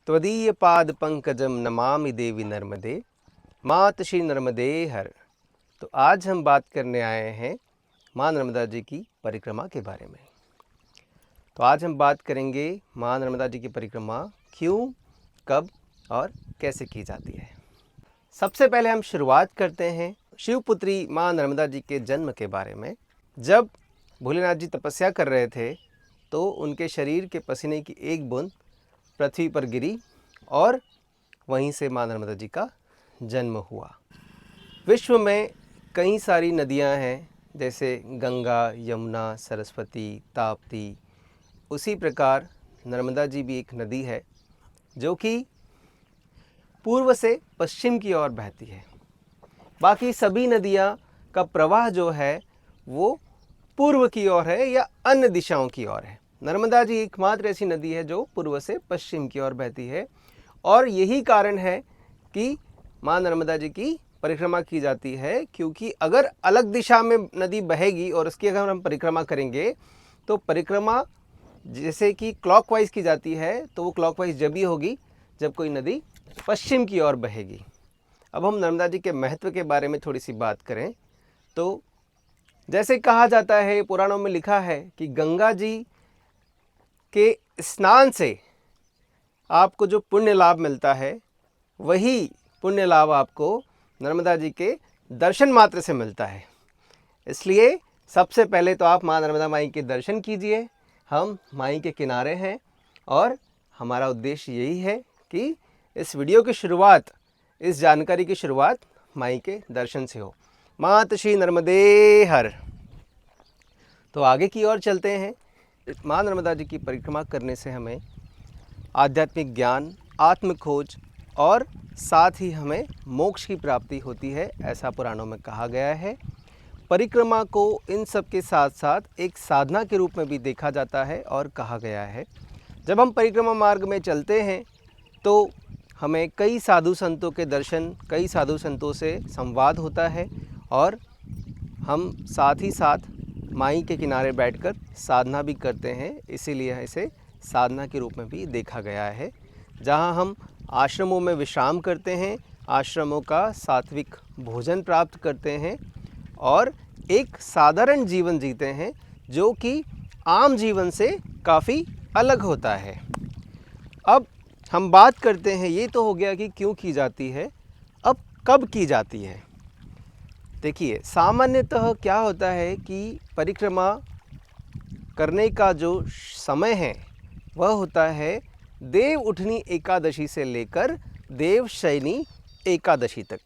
त्वदीय पाद पंकजम नमामि देवी नर्मदे, मात श्री नर्मदे हर। तो आज हम बात करने आए हैं माँ नर्मदा जी की परिक्रमा के बारे में। तो आज हम बात करेंगे माँ नर्मदा जी की परिक्रमा क्यों, कब और कैसे की जाती है। सबसे पहले हम शुरुआत करते हैं शिवपुत्री माँ नर्मदा जी के जन्म के बारे में। जब भोलेनाथ जी तपस्या कर रहे थे तो उनके शरीर के पसीने की एक बूंद पृथ्वी पर गिरी और वहीं से माँ नर्मदा जी का जन्म हुआ। विश्व में कई सारी नदियां हैं, जैसे गंगा, यमुना, सरस्वती, ताप्ती। उसी प्रकार नर्मदा जी भी एक नदी है जो कि पूर्व से पश्चिम की ओर बहती है। बाकी सभी नदियां का प्रवाह जो है वो पूर्व की ओर है या अन्य दिशाओं की ओर है। नर्मदा जी एकमात्र ऐसी नदी है जो पूर्व से पश्चिम की ओर बहती है और यही कारण है कि माँ नर्मदा जी की परिक्रमा की जाती है, क्योंकि अगर अलग दिशा में नदी बहेगी और उसकी अगर हम परिक्रमा करेंगे तो परिक्रमा जैसे कि क्लॉकवाइज की जाती है तो वो क्लॉकवाइज जब ही होगी जब कोई नदी पश्चिम की ओर बहेगी। अब हम नर्मदा जी के महत्व के बारे में थोड़ी सी बात करें तो जैसे कहा जाता है, पुराणों में लिखा है कि गंगा जी के स्नान से आपको जो पुण्य लाभ मिलता है वही पुण्य लाभ आपको नर्मदा जी के दर्शन मात्र से मिलता है। इसलिए सबसे पहले तो आप माँ नर्मदा माई के दर्शन कीजिए। हम माई के किनारे हैं और हमारा उद्देश्य यही है कि इस वीडियो की शुरुआत, इस जानकारी की शुरुआत माई के दर्शन से हो। मात श्री नर्मदे हर। तो आगे की ओर चलते हैं। माँ नर्मदा जी की परिक्रमा करने से हमें आध्यात्मिक ज्ञान, आत्म खोज और साथ ही हमें मोक्ष की प्राप्ति होती है, ऐसा पुराणों में कहा गया है। परिक्रमा को इन सब के साथ साथ एक साधना के रूप में भी देखा जाता है और कहा गया है। जब हम परिक्रमा मार्ग में चलते हैं तो हमें कई साधु संतों के दर्शन, कई साधु संतों से संवाद होता है और हम साथ ही साथ माई के किनारे बैठकर साधना भी करते हैं। इसीलिए इसे साधना के रूप में भी देखा गया है। जहाँ हम आश्रमों में विश्राम करते हैं, आश्रमों का सात्विक भोजन प्राप्त करते हैं और एक साधारण जीवन जीते हैं जो कि आम जीवन से काफ़ी अलग होता है। अब हम बात करते हैं, ये तो हो गया कि क्यों की जाती है, अब कब की जाती है। देखिए, सामान्यतः क्या होता है कि परिक्रमा करने का जो समय है वह होता है देव उठनी एकादशी से लेकर देवशयनी एकादशी तक।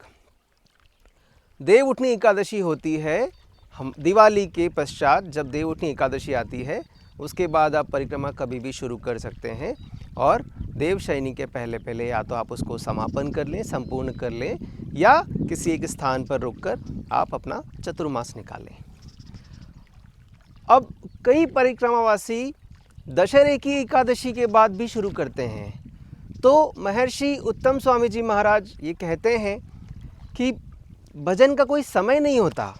देव उठनी एकादशी होती है हम दिवाली के पश्चात। जब देव उठनी एकादशी आती है उसके बाद आप परिक्रमा कभी भी शुरू कर सकते हैं और देवशयनी के पहले पहले या तो आप उसको समापन कर लें, संपूर्ण कर लें, या किसी एक स्थान पर रुककर आप अपना चतुर्मास निकालें। अब कई परिक्रमावासी दशहरे की एकादशी के बाद भी शुरू करते हैं। तो महर्षि उत्तम स्वामी जी महाराज ये कहते हैं कि भजन का कोई समय नहीं होता।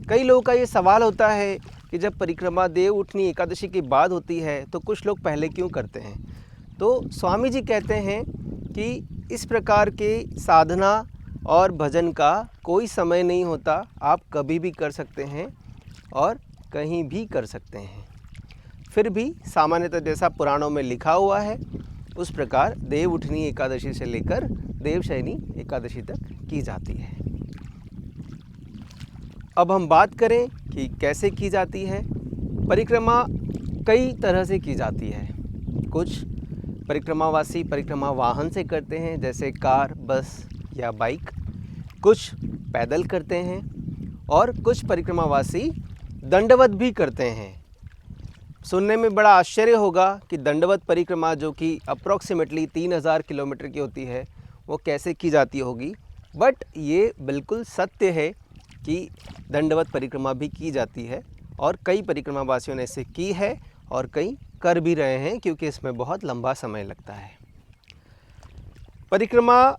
कई लोगों का ये सवाल होता है कि जब परिक्रमा देव उठनी एकादशी के बाद होती है तो कुछ लोग पहले क्यों करते हैं। तो स्वामी जी कहते हैं कि इस प्रकार के साधना और भजन का कोई समय नहीं होता, आप कभी भी कर सकते हैं और कहीं भी कर सकते हैं। फिर भी सामान्यतः जैसा पुराणों में लिखा हुआ है उस प्रकार देव उठनी एकादशी से लेकर देवशयनी एकादशी तक की जाती है। अब हम बात करें कि कैसे की जाती है। परिक्रमा कई तरह से की जाती है। कुछ परिक्रमावासी परिक्रमा वाहन से करते हैं, जैसे कार, बस या बाइक। कुछ पैदल करते हैं और कुछ परिक्रमावासी दंडवत भी करते हैं। सुनने में बड़ा आश्चर्य होगा कि दंडवत परिक्रमा, जो कि अप्रॉक्सीमेटली 3000 किलोमीटर की होती है, वो कैसे की जाती होगी। बट ये बिल्कुल सत्य है कि दंडवत परिक्रमा भी की जाती है और कई परिक्रमावासियों ने इसे की है और कई कर भी रहे हैं, क्योंकि इसमें बहुत लंबा समय लगता है। परिक्रमा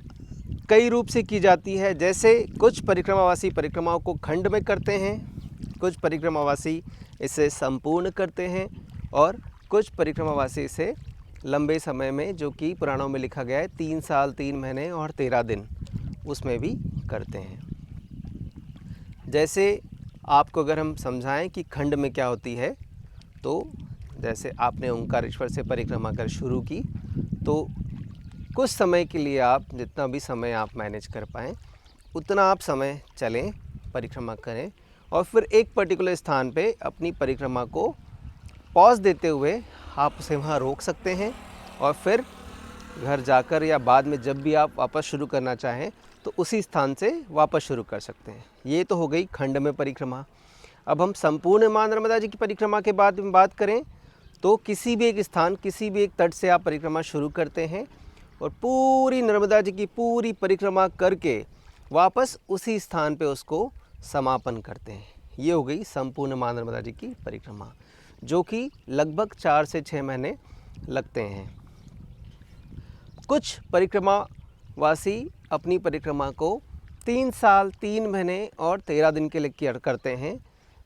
कई रूप से की जाती है। जैसे कुछ परिक्रमावासी परिक्रमाओं को खंड में करते हैं, कुछ परिक्रमावासी इसे संपूर्ण करते हैं और कुछ परिक्रमावासी इसे लंबे समय में, जो कि पुराणों में लिखा गया है 3 साल 3 महीने और 13 दिन, उसमें भी करते हैं। जैसे आपको अगर हम समझाएं कि खंड में क्या होती है, तो जैसे आपने ओंकारेश्वर से परिक्रमा कर शुरू की, तो कुछ समय के लिए आप जितना भी समय आप मैनेज कर पाएँ उतना आप समय चलें, परिक्रमा करें और फिर एक पर्टिकुलर स्थान पे अपनी परिक्रमा को पॉज देते हुए आप उसे वहाँ रोक सकते हैं और फिर घर जाकर या बाद में जब भी आप वापस शुरू करना चाहें तो उसी स्थान से वापस शुरू कर सकते हैं। ये तो हो गई खंड में परिक्रमा। अब हम संपूर्ण माँ नर्मदा जी की परिक्रमा के बाद में बात करें तो किसी भी एक स्थान, किसी भी एक तट से आप परिक्रमा शुरू करते हैं और पूरी नर्मदा जी की पूरी परिक्रमा करके वापस उसी स्थान पे उसको समापन करते हैं। ये हो गई संपूर्ण माँ नर्मदा जी की परिक्रमा, जो कि लगभग 4 से 6 महीने लगते हैं। कुछ परिक्रमावासी अपनी परिक्रमा को 3 साल 3 महीने और 13 दिन के लिए करते हैं,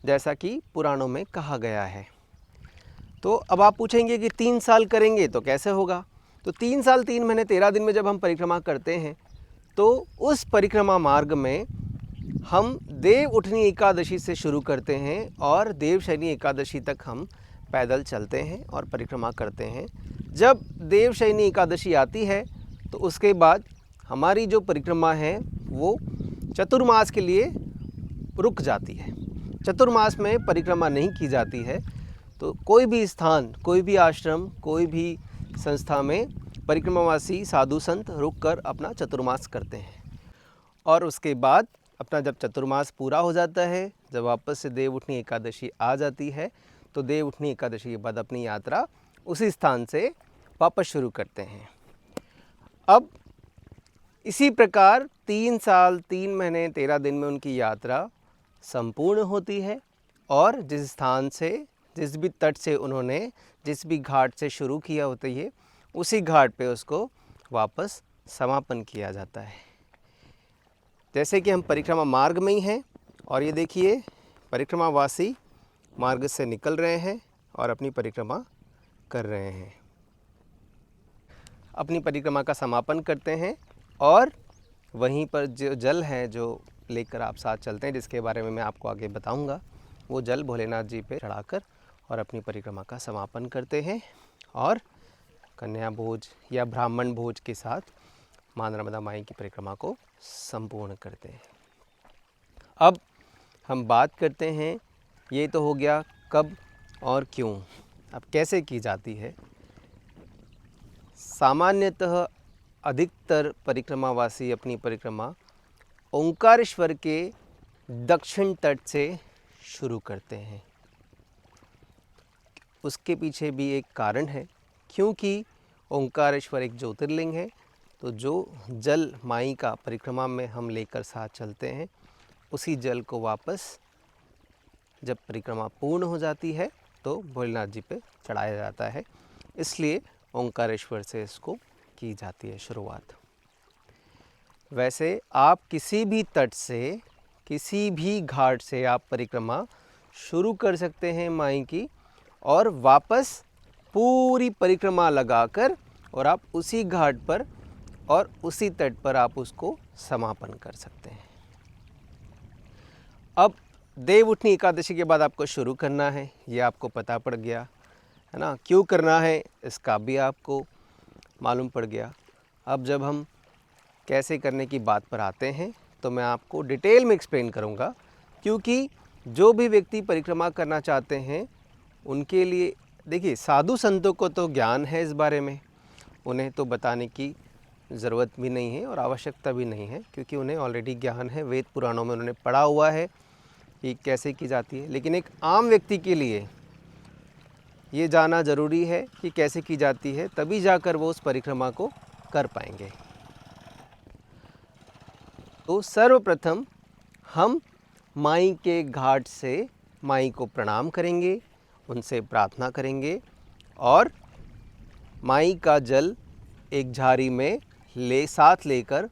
जैसा कि पुराणों में कहा गया है। तो अब आप पूछेंगे कि 3 साल करेंगे तो कैसे होगा? तो 3 साल 3 महीने 13 दिन में जब हम परिक्रमा करते हैं तो उस परिक्रमा मार्ग में हम देव उठनी एकादशी से शुरू करते हैं और देवशयनी एकादशी तक हम पैदल चलते हैं और परिक्रमा करते हैं। जब देवशयनी एकादशी आती है तो उसके बाद हमारी जो परिक्रमा है वो चतुर्मास के लिए रुक जाती है। चतुर्मास में परिक्रमा नहीं की जाती है, तो कोई भी स्थान, कोई भी आश्रम, कोई भी संस्था में परिक्रमावासी साधु संत रुक कर अपना चतुर्मास करते हैं और उसके बाद अपना जब चतुर्मास पूरा हो जाता है, जब वापस से देव उठनी एकादशी आ जाती है, तो देव उठनी एकादशी के बाद अपनी यात्रा उसी स्थान से वापस शुरू करते हैं। अब इसी प्रकार 3 साल 3 महीने 13 दिन में उनकी यात्रा संपूर्ण होती है और जिस स्थान से, जिस भी तट से उन्होंने, जिस भी घाट से शुरू किया होता है, उसी घाट पे उसको वापस समापन किया जाता है। जैसे कि हम परिक्रमा मार्ग में ही हैं और ये देखिए परिक्रमावासी मार्ग से निकल रहे हैं और अपनी परिक्रमा कर रहे हैं, अपनी परिक्रमा का समापन करते हैं और वहीं पर जो जल है जो लेकर आप साथ चलते हैं, जिसके बारे में मैं आपको आगे बताऊंगा, वो जल भोलेनाथ जी पे चढ़ाकर और अपनी परिक्रमा का समापन करते हैं और कन्या भोज या ब्राह्मण भोज के साथ माँ नर्मदा माई की परिक्रमा को संपूर्ण करते हैं। अब हम बात करते हैं, ये तो हो गया कब और क्यों, अब कैसे की जाती है। सामान्यतः अधिकतर परिक्रमावासी अपनी परिक्रमा ओंकारेश्वर के दक्षिण तट से शुरू करते हैं। उसके पीछे भी एक कारण है, क्योंकि ओंकारेश्वर एक ज्योतिर्लिंग है, तो जो जल माई का परिक्रमा में हम लेकर साथ चलते हैं, उसी जल को वापस जब परिक्रमा पूर्ण हो जाती है तो भोलेनाथ जी पे चढ़ाया जाता है। इसलिए ओंकारेश्वर से इसको की जाती है शुरुआत। वैसे आप किसी भी तट से, किसी भी घाट से आप परिक्रमा शुरू कर सकते हैं माई की और वापस पूरी परिक्रमा लगाकर और आप उसी घाट पर और उसी तट पर आप उसको समापन कर सकते हैं। अब देव उठनी एकादशी के बाद आपको शुरू करना है, ये आपको पता पड़ गया है ना। क्यों करना है इसका भी आपको मालूम पड़ गया। अब जब हम कैसे करने की बात पर आते हैं तो मैं आपको डिटेल में एक्सप्लेन करूंगा, क्योंकि जो भी व्यक्ति परिक्रमा करना चाहते हैं उनके लिए, देखिए साधु संतों को तो ज्ञान है इस बारे में, उन्हें तो बताने की ज़रूरत भी नहीं है और आवश्यकता भी नहीं है, क्योंकि उन्हें ऑलरेडी ज्ञान है, वेद पुराणों में उन्होंने पढ़ा हुआ है कि कैसे की जाती है। लेकिन एक आम व्यक्ति के लिए ये जानना ज़रूरी है कि कैसे की जाती है, तभी जाकर वो उस परिक्रमा को कर पाएंगे। तो सर्वप्रथम हम माई के घाट से माई को प्रणाम करेंगे, उनसे प्रार्थना करेंगे और माई का जल एक झारी में साथ लेकर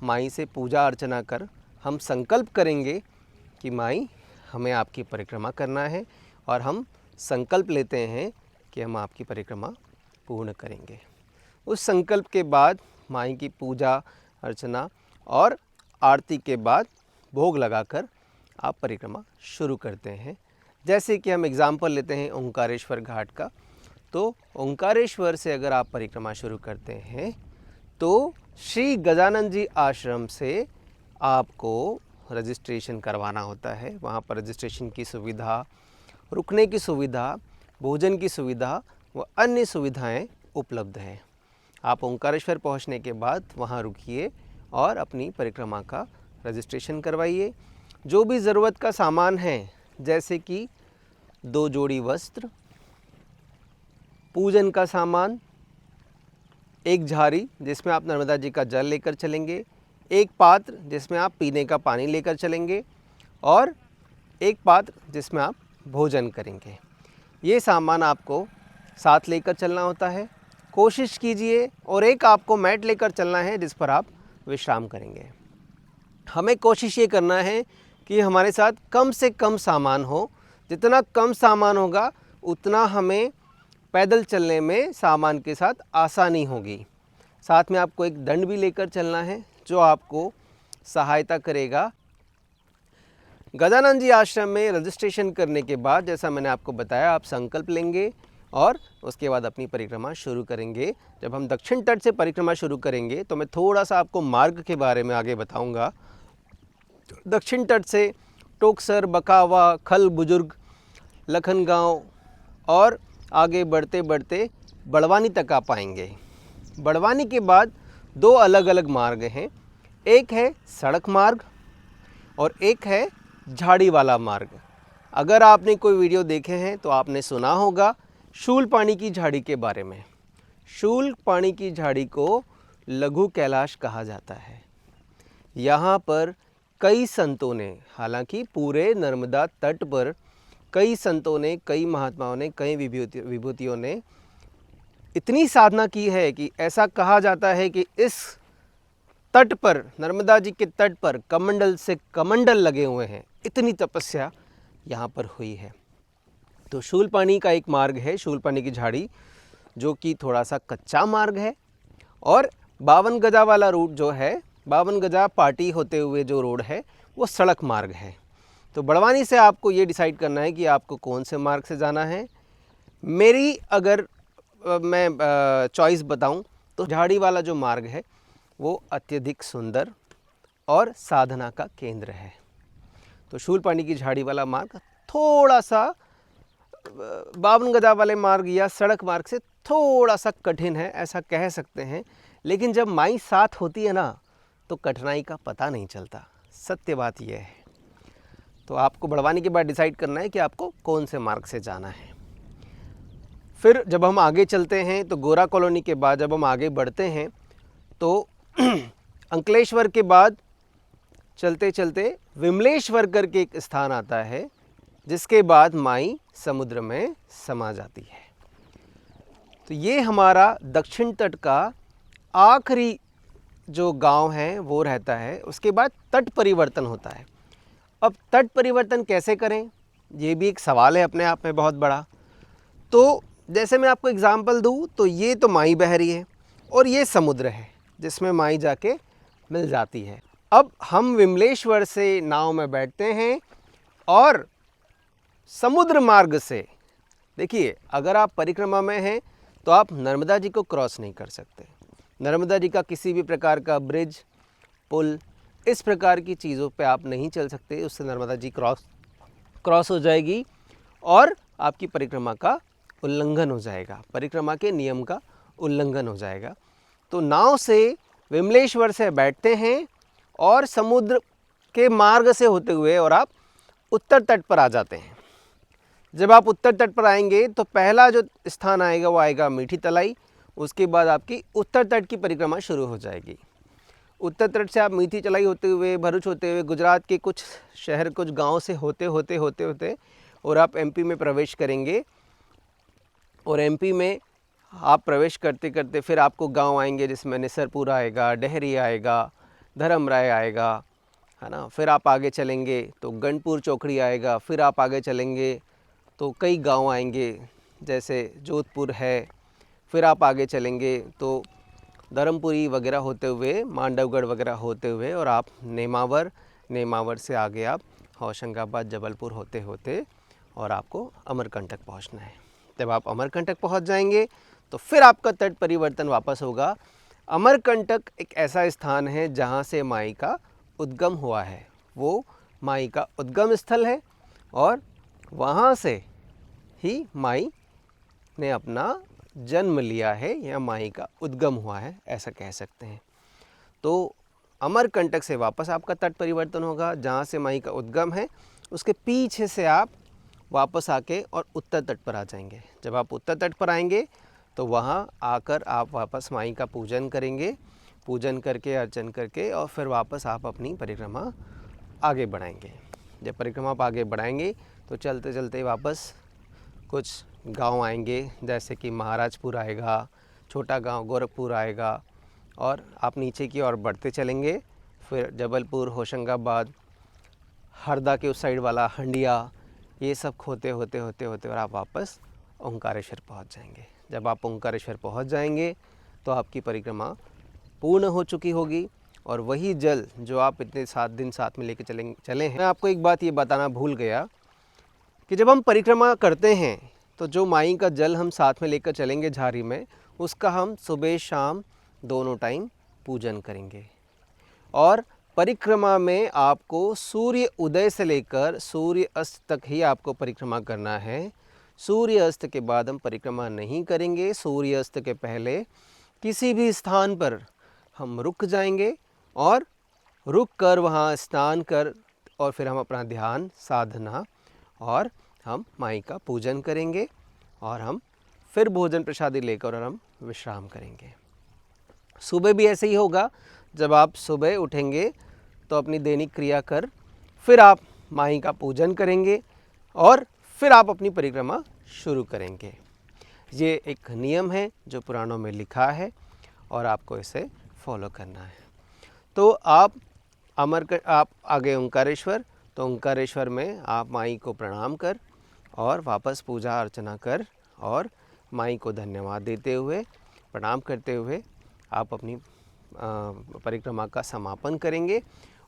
माई से पूजा अर्चना कर हम संकल्प करेंगे कि माई हमें आपकी परिक्रमा करना है और हम संकल्प लेते हैं कि हम आपकी परिक्रमा पूर्ण करेंगे। उस संकल्प के बाद माई की पूजा अर्चना और आरती के बाद भोग लगाकर आप परिक्रमा शुरू करते हैं। जैसे कि हम एग्ज़ाम्पल लेते हैं ओंकारेश्वर घाट का, तो ओंकारेश्वर से अगर आप परिक्रमा शुरू करते हैं तो श्री गजानन जी आश्रम से आपको रजिस्ट्रेशन करवाना होता है। वहाँ पर रजिस्ट्रेशन की सुविधा, रुकने की सुविधा, भोजन की सुविधा व अन्य सुविधाएं उपलब्ध हैं। आप ओंकारेश्वर पहुँचने के बाद वहाँ रुकिए और अपनी परिक्रमा का रजिस्ट्रेशन करवाइए। जो भी ज़रूरत का सामान है, जैसे कि 2 जोड़ी वस्त्र, पूजन का सामान, एक झारी जिसमें आप नर्मदा जी का जल लेकर चलेंगे, एक पात्र जिसमें आप पीने का पानी लेकर चलेंगे और एक पात्र जिसमें आप भोजन करेंगे। ये सामान आपको साथ लेकर चलना होता है। कोशिश कीजिए, और एक आपको मैट लेकर चलना है जिस पर आप विश्राम करेंगे। हमें कोशिश ये करना है कि हमारे साथ कम से कम सामान हो। जितना कम सामान होगा उतना हमें पैदल चलने में सामान के साथ आसानी होगी। साथ में आपको एक दंड भी लेकर चलना है जो आपको सहायता करेगा। गजानन जी आश्रम में रजिस्ट्रेशन करने के बाद, जैसा मैंने आपको बताया, आप संकल्प लेंगे और उसके बाद अपनी परिक्रमा शुरू करेंगे। जब हम दक्षिण तट से परिक्रमा शुरू करेंगे तो मैं थोड़ा सा आपको मार्ग के बारे में आगे बताऊंगा। दक्षिण तट से टोकसर, बकावा, खल बुजुर्ग, लखनगांव और आगे बढ़ते बढ़ते बड़वानी तक आप पाएंगे। बड़वानी के बाद 2 अलग अलग मार्ग हैं। एक है सड़क मार्ग और एक है झाड़ी वाला मार्ग। अगर आपने कोई वीडियो देखे हैं तो आपने सुना होगा शूलपाणी की झाड़ी के बारे में। शूलपाणी की झाड़ी को लघु कैलाश कहा जाता है। यहाँ पर कई संतों ने, हालांकि पूरे नर्मदा तट पर कई संतों ने, कई महात्माओं ने, कई विभूतियों ने इतनी साधना की है कि ऐसा कहा जाता है कि इस तट पर, नर्मदा जी के तट पर कमंडल से कमंडल लगे हुए हैं। इतनी तपस्या यहाँ पर हुई है। तो शूलपाणी का एक मार्ग है, शूलपाणी की झाड़ी, जो कि थोड़ा सा कच्चा मार्ग है। और 52 गजा वाला रूट जो है, 52 गजा पार्टी होते हुए जो रोड है, वो सड़क मार्ग है। तो बड़वानी से आपको ये डिसाइड करना है कि आपको कौन से मार्ग से जाना है। मेरी अगर मैं चॉइस बताऊं तो झाड़ी वाला जो मार्ग है वो अत्यधिक सुंदर और साधना का केंद्र है। तो शूलपाणी की झाड़ी वाला मार्ग थोड़ा सा 52 गजा वाले मार्ग या सड़क मार्ग से थोड़ा सा कठिन है, ऐसा कह सकते हैं। लेकिन जब माई साथ होती है ना, तो कठिनाई का पता नहीं चलता। सत्य बात यह है। तो आपको बड़वानी के बाद डिसाइड करना है कि आपको कौन से मार्ग से जाना है। फिर जब हम आगे चलते हैं तो गोरा कॉलोनी के बाद जब हम आगे बढ़ते हैं तो अंकलेश्वर के बाद चलते चलते विमलेश्वर करके एक स्थान आता है, जिसके बाद माई समुद्र में समा जाती है। तो ये हमारा दक्षिण तट का आखिरी जो गांव है वो रहता है। उसके बाद तट परिवर्तन होता है। अब तट परिवर्तन कैसे करें, ये भी एक सवाल है अपने आप में बहुत बड़ा। तो जैसे मैं आपको एग्जांपल दूं तो ये तो माई बह रही है और ये समुद्र है जिसमें माई जाके मिल जाती है। अब हम विमलेश्वर से नाव में बैठते हैं और समुद्र मार्ग से, देखिए अगर आप परिक्रमा में हैं तो आप नर्मदा जी को क्रॉस नहीं कर सकते। नर्मदा जी का किसी भी प्रकार का ब्रिज, पुल, इस प्रकार की चीज़ों पे आप नहीं चल सकते। उससे नर्मदा जी क्रॉस हो जाएगी और आपकी परिक्रमा का उल्लंघन हो जाएगा, परिक्रमा के नियम का उल्लंघन हो जाएगा। तो नाव से विमलेश्वर से बैठते हैं और समुद्र के मार्ग से होते हुए और आप उत्तर तट पर आ जाते हैं। जब आप उत्तर तट पर आएंगे तो पहला जो स्थान आएगा वो आएगा मीठी तलाई। उसके बाद आपकी उत्तर तट की परिक्रमा शुरू हो जाएगी। उत्तर तट से आप मीठी तलाई होते हुए, भरूच होते हुए, गुजरात के कुछ शहर, कुछ गांव से होते होते और आप एमपी में प्रवेश करेंगे। और एमपी में आप प्रवेश करते करते फिर आपको गांव आएंगे जिसमें निसरपुर आएगा, डेहरी आएगा, धर्मराय आएगा, है ना। फिर आप आगे चलेंगे तो गणपुर चौकड़ी आएगा। फिर आप आगे चलेंगे तो कई गांव आएंगे, जैसे जोधपुर है, फिर आप आगे चलेंगे तो धर्मपुरी वगैरह होते हुए, मांडवगढ़ वगैरह होते हुए और आप नेमावर, नेमावर से आगे आप होशंगाबाद, जबलपुर होते होते और आपको अमरकंटक पहुंचना है। जब आप अमरकंटक पहुंच जाएंगे तो फिर आपका तट परिवर्तन वापस होगा। अमरकंटक एक ऐसा स्थान है जहां से माई का उद्गम हुआ है, वो माई का उद्गम स्थल है और वहां से ही माई ने अपना जन्म लिया है या माई का उद्गम हुआ है, ऐसा कह सकते हैं। तो अमरकंटक से वापस आपका तट परिवर्तन होगा, जहाँ से माई का उद्गम है उसके पीछे से आप वापस आके और उत्तर तट पर आ जाएंगे। जब आप उत्तर तट पर आएंगे तो वहाँ आकर आप वापस माई का पूजन करेंगे, पूजन करके अर्चन करके और फिर वापस आप अपनी परिक्रमा आगे बढ़ाएंगे। जब परिक्रमा आप आगे बढ़ाएंगे तो चलते चलते वापस कुछ गांव आएंगे, जैसे कि महाराजपुर आएगा, छोटा गांव गोरखपुर आएगा और आप नीचे की ओर बढ़ते चलेंगे। फिर जबलपुर, होशंगाबाद, हरदा के उस साइड वाला हंडिया, ये सब होते होते होते होते और आप वापस ओंकारेश्वर पहुंच जाएंगे। जब आप ओंकारेश्वर पहुंच जाएंगे तो आपकी परिक्रमा पूर्ण हो चुकी होगी और वही जल जो आप इतने 7 दिन साथ में लेके चले हैं। मैं आपको एक बात ये बताना भूल गया कि जब हम परिक्रमा करते हैं तो जो माई का जल हम साथ में लेकर चलेंगे झारी में, उसका हम सुबह शाम दोनों टाइम पूजन करेंगे। और परिक्रमा में आपको सूर्य उदय से लेकर सूर्य अस्त तक ही आपको परिक्रमा करना है। सूर्य अस्त के बाद हम परिक्रमा नहीं करेंगे। सूर्य अस्त के पहले किसी भी स्थान पर हम रुक जाएंगे और रुक कर वहाँ स्नान कर और फिर हम अपना ध्यान साधना और हम माई का पूजन करेंगे और हम फिर भोजन प्रसादी लेकर और हम विश्राम करेंगे। सुबह भी ऐसे ही होगा। जब आप सुबह उठेंगे तो अपनी दैनिक क्रिया कर फिर आप माई का पूजन करेंगे और फिर आप अपनी परिक्रमा शुरू करेंगे। ये एक नियम है जो पुराणों में लिखा है और आपको इसे फॉलो करना है। तो आप आगे ओंकारेश्वर, तो ओंकारेश्वर में आप माई को प्रणाम कर और वापस पूजा अर्चना कर और माई को धन्यवाद देते हुए, प्रणाम करते हुए आप अपनी परिक्रमा का समापन करेंगे।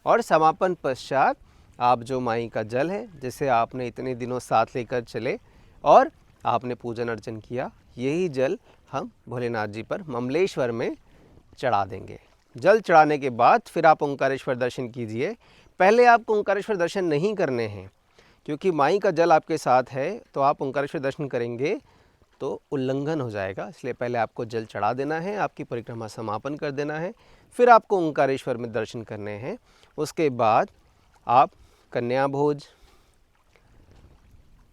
और समापन पश्चात आप जो माई का जल है, जिसे आपने इतने दिनों साथ लेकर चले और आपने पूजन अर्चन किया, यही जल हम भोलेनाथ जी पर ममलेश्वर में चढ़ा देंगे। जल चढ़ाने के बाद फिर आप ओंकारेश्वर दर्शन कीजिए। पहले आपको ओंकारेश्वर दर्शन नहीं करने हैं, क्योंकि माई का जल आपके साथ है, तो आप ओंकारेश्वर दर्शन करेंगे तो उल्लंघन हो जाएगा। इसलिए पहले आपको जल चढ़ा देना है, आपकी परिक्रमा समापन कर देना है, फिर आपको ओंकारेश्वर में दर्शन करने हैं। उसके बाद आप कन्या भोज,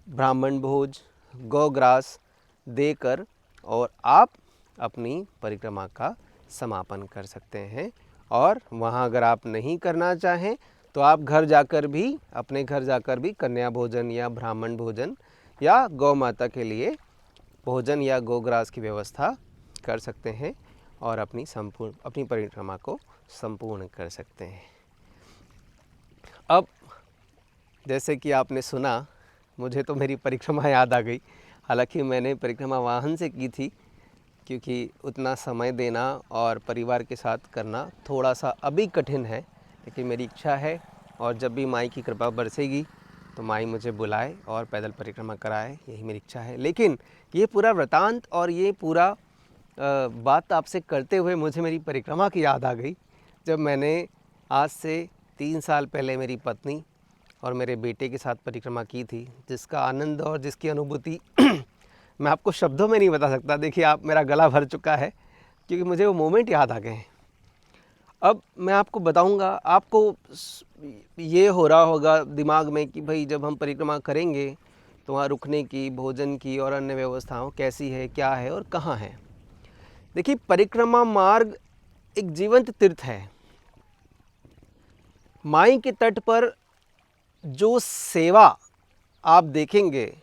ब्राह्मण भोज, गौग्रास देकर और आप अपनी परिक्रमा का समापन कर सकते हैं। और वहाँ अगर आप नहीं करना चाहें तो आप घर जाकर भी, अपने घर जाकर भी कन्या भोजन या ब्राह्मण भोजन या गौ माता के लिए भोजन या गोग्रास की व्यवस्था कर सकते हैं और अपनी परिक्रमा को संपूर्ण कर सकते हैं। अब जैसे कि आपने सुना, मुझे तो मेरी परिक्रमा याद आ गई। हालांकि मैंने परिक्रमा वाहन से की थी, क्योंकि उतना समय देना और परिवार के साथ करना थोड़ा सा अभी कठिन है, लेकिन मेरी इच्छा है और जब भी माई की कृपा बरसेगी तो माई मुझे बुलाए और पैदल परिक्रमा कराए, यही मेरी इच्छा है। लेकिन ये पूरा वृतांत और ये पूरा बात आपसे करते हुए मुझे मेरी परिक्रमा की याद आ गई, जब मैंने आज से 3 साल पहले मेरी पत्नी और मेरे बेटे के साथ परिक्रमा की थी, जिसका आनंद और जिसकी अनुभूति मैं आपको शब्दों में नहीं बता सकता। देखिए, आप मेरा गला भर चुका है क्योंकि मुझे वो मोमेंट याद आ गए हैं। अब मैं आपको बताऊंगा, आपको ये हो रहा होगा दिमाग में कि भाई जब हम परिक्रमा करेंगे तो वहाँ रुकने की, भोजन की और अन्य व्यवस्थाओं कैसी है, क्या है और कहाँ है। देखिए, परिक्रमा मार्ग एक जीवंत तीर्थ है। माई के तट पर जो सेवा आप देखेंगे,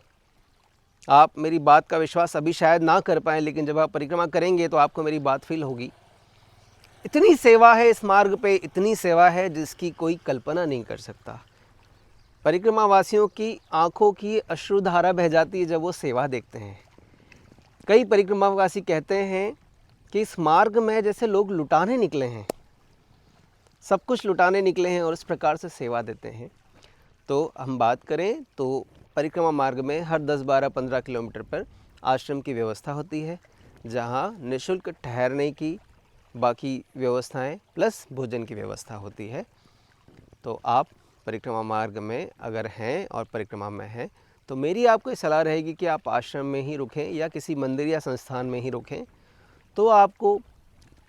आप मेरी बात का विश्वास अभी शायद ना कर पाएँ, लेकिन जब आप परिक्रमा करेंगे तो आपको मेरी बात फील होगी। इतनी सेवा है इस मार्ग पे, इतनी सेवा है जिसकी कोई कल्पना नहीं कर सकता। परिक्रमा वासियों की आंखों की अश्रुधारा बह जाती है जब वो सेवा देखते हैं। कई परिक्रमावासी कहते हैं कि इस मार्ग में जैसे लोग लुटाने निकले हैं, सब कुछ लुटाने निकले हैं और इस प्रकार से सेवा देते हैं। तो हम बात करें तो परिक्रमा मार्ग में हर 10, 12, 15 किलोमीटर पर आश्रम की व्यवस्था होती है, जहाँ निःशुल्क ठहरने की बाकी व्यवस्थाएं प्लस भोजन की व्यवस्था होती है। तो आप परिक्रमा मार्ग में अगर हैं और परिक्रमा में हैं तो मेरी आपको सलाह रहेगी कि आप आश्रम में ही रुकें या किसी मंदिर या संस्थान में ही रुकें, तो आपको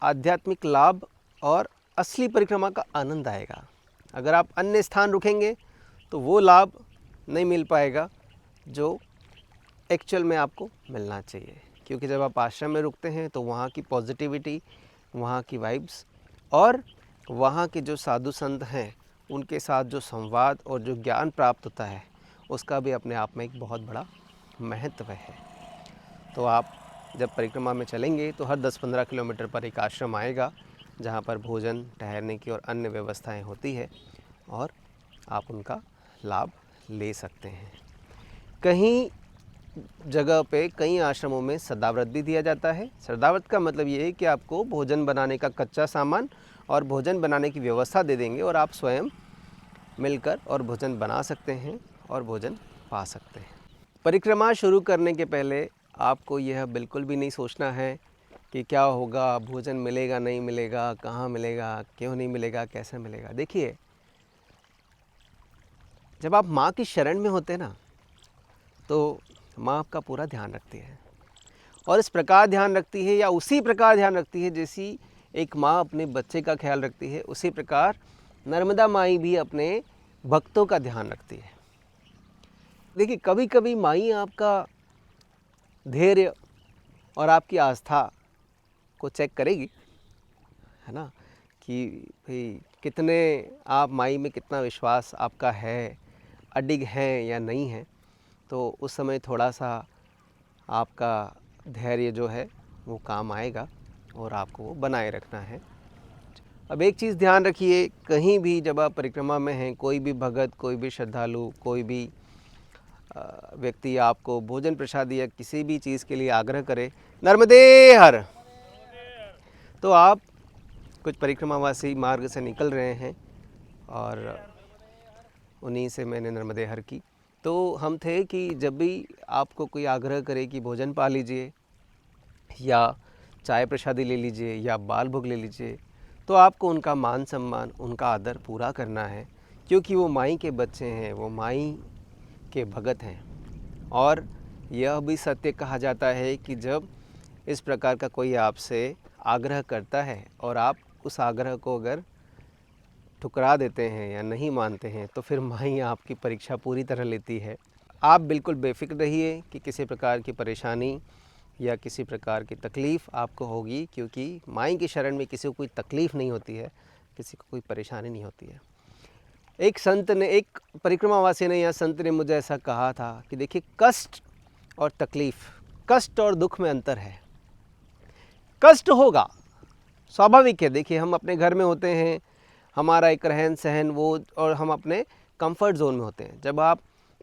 आध्यात्मिक लाभ और असली परिक्रमा का आनंद आएगा। अगर आप अन्य स्थान रुकेंगे तो वो लाभ नहीं मिल पाएगा जो एक्चुअल में आपको मिलना चाहिए, क्योंकि जब आप आश्रम में रुकते हैं तो वहाँ की पॉजिटिविटी, वहाँ की वाइब्स और वहाँ के जो साधु संत हैं उनके साथ जो संवाद और जो ज्ञान प्राप्त होता है उसका भी अपने आप में एक बहुत बड़ा महत्व है। तो आप जब परिक्रमा में चलेंगे तो हर 10-15 किलोमीटर पर एक आश्रम आएगा जहाँ पर भोजन, ठहरने की और अन्य व्यवस्थाएं होती है और आप उनका लाभ ले सकते हैं। कहीं जगह पे, कई आश्रमों में सदाव्रत भी दिया जाता है। सदाव्रत का मतलब ये है कि आपको भोजन बनाने का कच्चा सामान और भोजन बनाने की व्यवस्था दे देंगे और आप स्वयं मिलकर और भोजन बना सकते हैं और भोजन पा सकते हैं। परिक्रमा शुरू करने के पहले आपको यह बिल्कुल भी नहीं सोचना है कि क्या होगा, भोजन मिलेगा नहीं मिलेगा, कहाँ मिलेगा, क्यों नहीं मिलेगा, कैसे मिलेगा। देखिए, जब आप माँ की शरण में होते हैं ना, तो माँ आपका पूरा ध्यान रखती है और इस प्रकार ध्यान रखती है या उसी प्रकार ध्यान रखती है जैसी एक माँ अपने बच्चे का ख्याल रखती है, उसी प्रकार नर्मदा माई भी अपने भक्तों का ध्यान रखती है। देखिए, कभी कभी माई आपका धैर्य और आपकी आस्था को चेक करेगी, है ना, कि भाई कितने आप माई में कितना विश्वास आपका है, अडिग है या नहीं है। तो उस समय थोड़ा सा आपका धैर्य जो है वो काम आएगा और आपको वो बनाए रखना है। अब एक चीज़ ध्यान रखिए, कहीं भी जब आप परिक्रमा में हैं, कोई भी भगत, कोई भी श्रद्धालु, कोई भी व्यक्ति आपको भोजन प्रसाद या किसी भी चीज़ के लिए आग्रह करे, नर्मदे हर, तो आप कुछ परिक्रमावासी मार्ग से निकल रहे हैं और उन्हीं से मैंने नर्मदे हर की। तो हम थे कि जब भी आपको कोई आग्रह करे कि भोजन पा लीजिए या चाय प्रसादी ले लीजिए या बाल भोग ले लीजिए, तो आपको उनका मान सम्मान, उनका आदर पूरा करना है, क्योंकि वो माई के बच्चे हैं, वो माई के भगत हैं। और यह भी सत्य कहा जाता है कि जब इस प्रकार का कोई आपसे आग्रह करता है और आप उस आग्रह को अगर ठुकरा देते हैं या नहीं मानते हैं तो फिर माई आपकी परीक्षा पूरी तरह लेती है। आप बिल्कुल बेफिक्र रहिए कि किसी प्रकार की परेशानी या किसी प्रकार की तकलीफ़ आपको होगी, क्योंकि माई की शरण में किसी को कोई तकलीफ़ नहीं होती है, किसी को कोई परेशानी नहीं होती है। एक संत ने, एक परिक्रमावासी ने या संत ने मुझे ऐसा कहा था कि देखिए, कष्ट और तकलीफ़, कष्ट और दुख में अंतर है। कष्ट होगा, स्वाभाविक है। देखिए, हम अपने घर में होते हैं, हमारा एक रहन सहन वो, और हम अपने कंफर्ट जोन में होते हैं। जब आप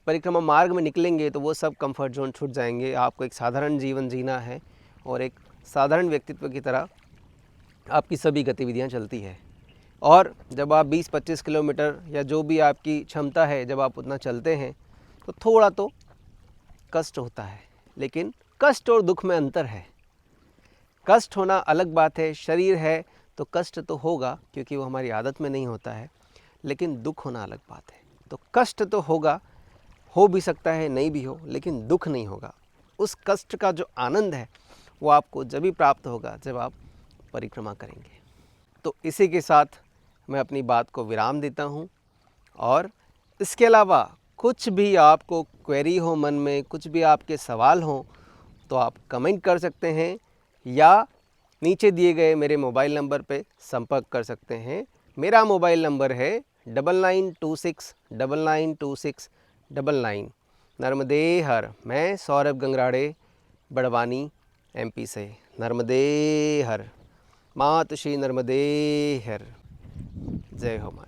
परिक्रमा मार्ग में निकलेंगे तो वो सब कंफर्ट जोन छूट जाएंगे। आपको एक साधारण जीवन जीना है और एक साधारण व्यक्तित्व की तरह आपकी सभी गतिविधियां चलती है। और जब आप 20-25 किलोमीटर या जो भी आपकी क्षमता है, जब आप उतना चलते हैं तो थोड़ा तो कष्ट होता है, लेकिन कष्ट और दुख में अंतर है। कष्ट होना अलग बात है, शरीर है तो कष्ट तो होगा क्योंकि वो हमारी आदत में नहीं होता है, लेकिन दुख होना अलग बात है। तो कष्ट तो होगा, हो भी सकता है नहीं भी हो, लेकिन दुख नहीं होगा। उस कष्ट का जो आनंद है वो आपको जब भी प्राप्त होगा जब आप परिक्रमा करेंगे। तो इसी के साथ मैं अपनी बात को विराम देता हूँ, और इसके अलावा कुछ भी आपको क्वेरी हो मन में, कुछ भी आपके सवाल हों, तो आप कमेंट कर सकते हैं या नीचे दिए गए मेरे मोबाइल नंबर पे संपर्क कर सकते हैं। मेरा मोबाइल नंबर है 9926992699। नर्मदे हर। मैं सौरभ गंगराड़े, बड़वानी, MP से। नर्मदे हर। मात श्री नर्मदे हर। जय हो माँ।